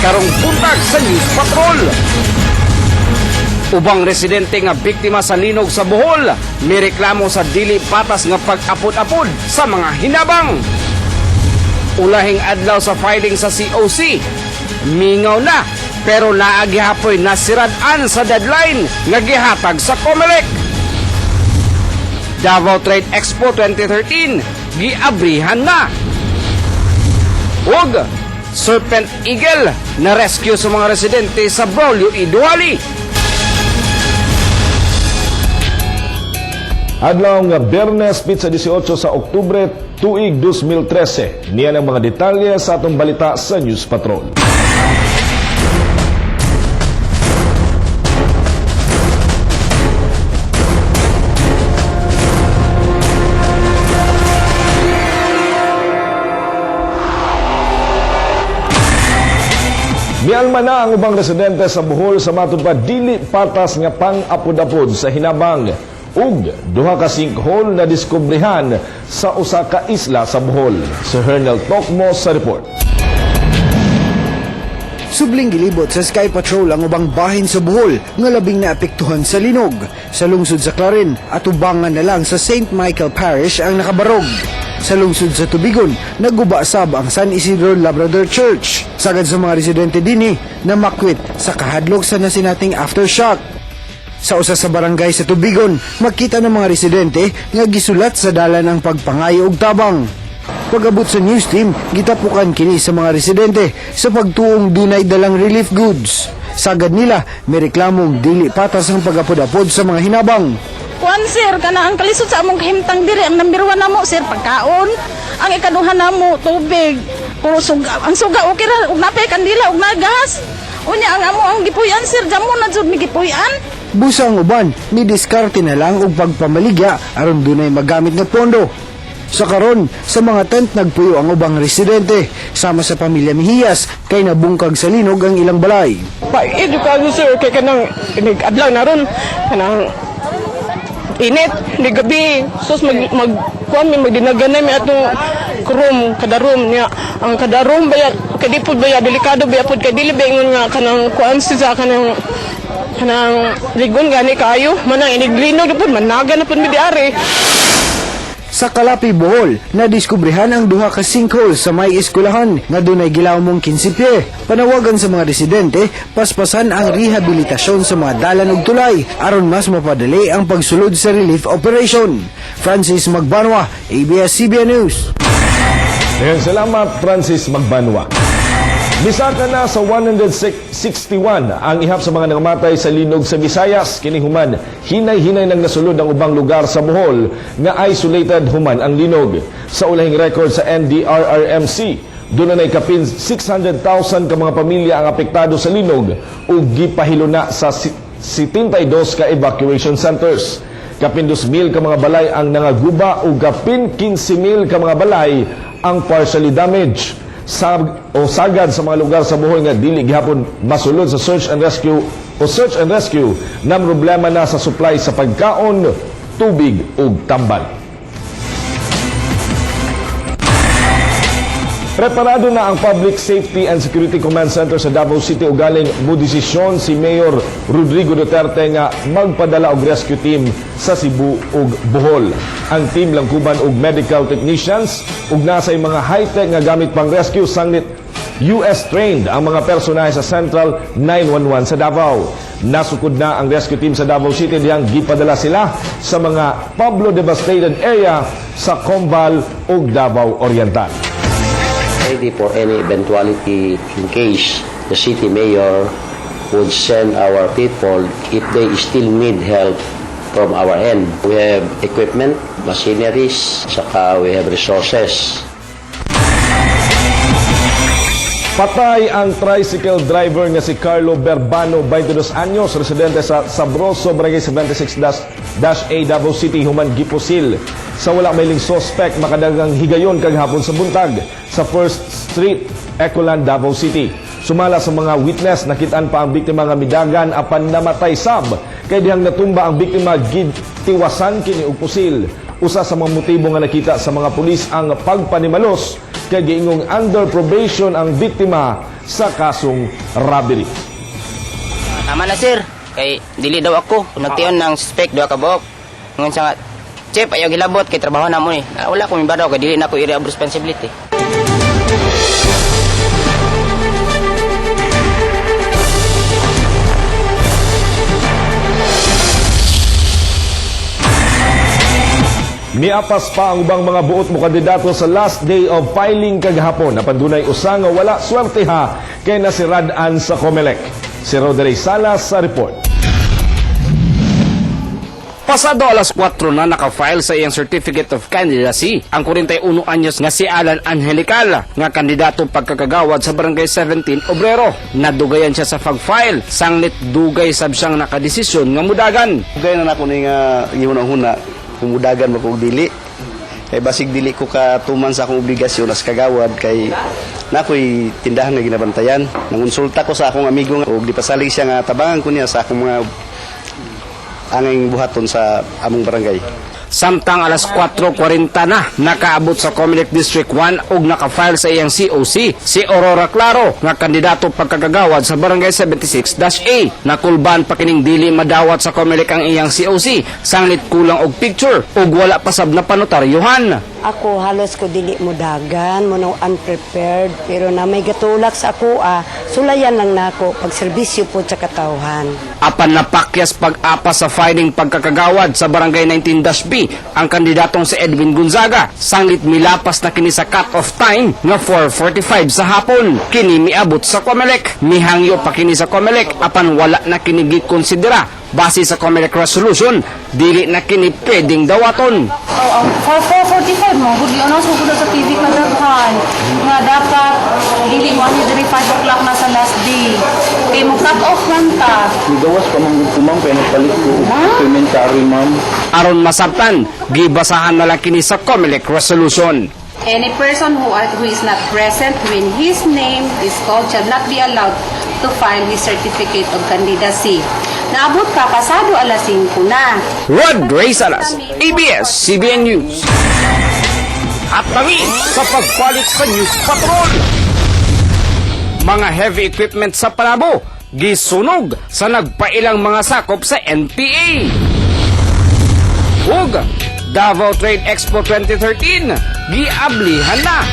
karong buntag sa News Patrol. Ubang residente nga biktima sa linog sa Bohol, may reklamo sa dili patas nga pag-apod-apod sa mga hinabang. Ulahing adlaw sa filing sa COC, mingaw na pero naagihapoy nasirad-an sa deadline nga gihatag sa COMELEC. Davao Trade Expo 2013 giabrihan na. Ug Serpent Eagle na rescue sa mga residente sa Braulio Iduali. Adlaw nga Biyernes, Pitsa 18 sa Oktubre, tuig 2013. Niyan ang mga detalye sa atong balita sa News Patrol. Mialma na ang ubang residente sa Bohol sa matod pa dili patas nga pang-apod-apod sa hinabang ug duha ka sinkhole na diskubrihan sa usa ka isla sa Bohol. Si Hernel Tokmo sa report. Subling gilibot sa Sky Patrol ang ubang bahin sa Bohol nga labing naapektuhan sa linog. Sa lungsod sa Clarin at ubangan na lang sa St. Michael Parish ang nakabarog. Sa lungsod sa Tubigon, nagubasab ang San Isidro Labrador Church. Sagad sa mga residente dinhi na makwit sa kahadlok sa nasinating aftershock. Sa usa sa barangay sa Tubigon, makita ng mga residente nga gisulat sa dalan ang pagpangayo og tabang. Pag-abot sa news team, gitapukan kini sa mga residente sa pagtuong dunay dalang relief goods. Sagad nila, may reklamong dili patas ang pag-apod-apod sa mga hinabang. Kuan sir, kana ang kalisod sa among kahimtang diri, ang number 1 namo sir pagkaon, ang ikaduha namo tubig, puro suga, ang suga okay ra, ug napay kandila ug nagas. Unya ang amo ang gipuy-an sir, jamo na jud mi gipuy-an. Busa ang uban, midiskarte na lang og pagpamaligya aron dunay magamit nga pondo. Sa karon, sa mga tent nagpuyo ang ubang residente, sama sa pamilya Mihiyas, kay nabungkag sa linog ang ilang balay. Pa-edukado sir, kay kanang adlaw na ron, kanang init, ni gabi, sus magdinaganay may atong room, kada room niya. Ang kada room baya, kadipod baya, delikado baya pod, kay dili baingon nga kanang kuan sa kanang ligon gani kayo, manang iniglinog na pod, managa na pod mi diari. Sa Kalapi, Bohol, nadiskubrihan ang duha ka sinkhole sa may eskwelahan nga dunay gilawmong 15 pye. Panawagan sa mga residente, paspasan ang rehabilitasyon sa mga dalan ug tulay aron mas mapadali ang pagsulod sa relief operation. Francis Magbanwa, ABS-CBN News. Salamat, Francis Magbanwa. Bisaka na sa 161 ang ihap sa mga nangamatay sa linog sa Visayas. Kini human, hinay-hinay nang nasulod ang ubang lugar sa Bohol nga isolated human ang linog. Sa ulahing record sa NDRRMC, doon na kapin 600,000 ka mga pamilya ang apektado sa linog ug gipahilo na sa 72 ka evacuation centers. Kapin 2,000 ka mga balay ang nangaguba ug kapin 15,000 ka mga balay ang partially damaged. Sagad sa mga lugar sa Bohol nga dili gihapon masulod sa search and rescue na problema na sa supply sa pagkaon, tubig ug tambal. Preparado na ang Public Safety and Security Command Center sa Davao City ug galing modesisyon si Mayor Rodrigo Duterte nga magpadala og rescue team sa Cebu ug Bohol. Ang team langkuban og medical technicians ug nasay mga high-tech nga gamit pang rescue sanglit US trained ang mga personahe sa Central 911 sa Davao. Nasukod na ang rescue team sa Davao City diyang gipadala sila sa mga Pablo devastated area sa Combal ug Davao Oriental. Ready for any eventuality in case the city mayor would send our people if they still need help from our end. We have equipment, machineries, saka we have resources. Patay ang tricycle driver nga si Carlo Berbano, 22 anyos, residente sa Sabroso, Barangay 76-A, Davao City, human gipusil. Sa wala mailing suspect, makadagang higayon kaghapon sa buntag sa First Street, Ecoland, Davao City. Sumala sa mga witness, nakitaan pa ang biktima nga midagan apan namatay sab. Kay dihang natumba ang biktima, gitiwasan kini og pusil. Usa sa mga motibo nga nakita sa mga pulis ang pagpanimalos kay giingong under probation ang biktima sa kasong robbery. Tama na sir, kay dili daw ako. Nagtiyon ng suspect daw ka buok. Ngun sa nga, Chip, ayaw gilabot kay trabaho na mo ni. Wala ko mibadaw kay dili na ko area of responsibility. Miapas pa ang ubang mga buot mo kandidato sa last day of filing kagahapon. Napandunay usa nga wala swerte ha kay na si Rad-an sa Comelec. Si Roderick Salas sa report. Pasado alas 4 na nakafile sa iyang Certificate of Candidacy ang 41 anyos nga si Alan Angelical nga kandidato pagkakagawad sa Barangay 17 Obrero. Nadugayan siya sa pag-file, sanglit dugay sab siyang nakadesisyon nga mudagan. Dugay na nako ni nga gihuna-huna kumudagan mo kog dili. Kay basig dili ko ka tuman sa akong obligasyon as kagawad kay nakoy tindahan nga ginabantayan. Nangonsulta ko sa akong amigo nga og di pasalig siya nga tabangan ko niya sa akong mga angay buhaton sa among barangay. Samtang alas 4:40 na nakaabot sa Comelec District 1 ug nakafile sa iyang COC si Aurora Claro nga kandidato pagkakagawad sa Barangay 76-A. Nakulban pa kining dili madawat sa Comelec ang iyang COC, sanglit kulang og picture ug wala pa sab na panotaryohan. Ako halos ko dili mo dagan, mo nang unprepared, pero na may gatulak sa ako, sulayan lang nako pagserbisyo po sa katawhan. Apan napakyas pag-apas sa filing pagkakagawad sa Barangay 19-B ang kandidatong si Edwin Gonzaga. Sanglit milapas na kini sa cut-off time nga 4:45 sa hapon. Kini miabot sa Comelec. Mihangyo pa kini sa Comelec apan wala na kini gikonsidera. Base sa Comelec resolution, dili na kini pwedeng dawaton. For 4:45 mo, huli ano sa kuda sa TV kadaghan nga dapat dili mo ani diri 5 o'clock na sa last day. Kay mo cut off man ta. Migawas pa man kumang kay nagpalit ko commentary ma'am. Aron masabtan, gibasahan na lang kini sa Comelec resolution. Any person who is not present when his name is called shall not be allowed to file his certificate of candidacy. Naabot ka pasado alas 5 na. Rod Ray Salas, ABS-CBN News. At kami sa pagpalit sa News Patrol. Mga heavy equipment sa Panabo, gisunog sa nagpailang mga sakop sa NPA. Ug Davao Trade Expo 2013, giablihan na.